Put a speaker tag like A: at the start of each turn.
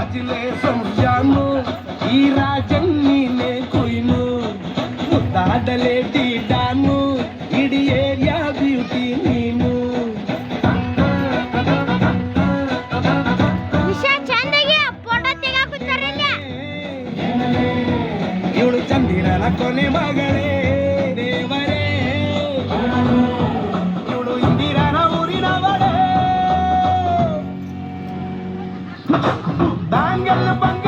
A: congratulation ಜಾನು ಈ ರಾಜನ್ನಿನೇ ಕುಯ್ನು ಮುದ್ದಾಡಲೇ don ಇಡೀ area beauty ನೀನು ಇವಳು ಚಂದಿರನ ಕೊನೆ ಮಗಳೇ ದೇವರೇ ಇವಳು ಇಂದಿರನ ಊರಿನವಳೇ ಬ್ಯಾಂಗಲ್ ಬಂದ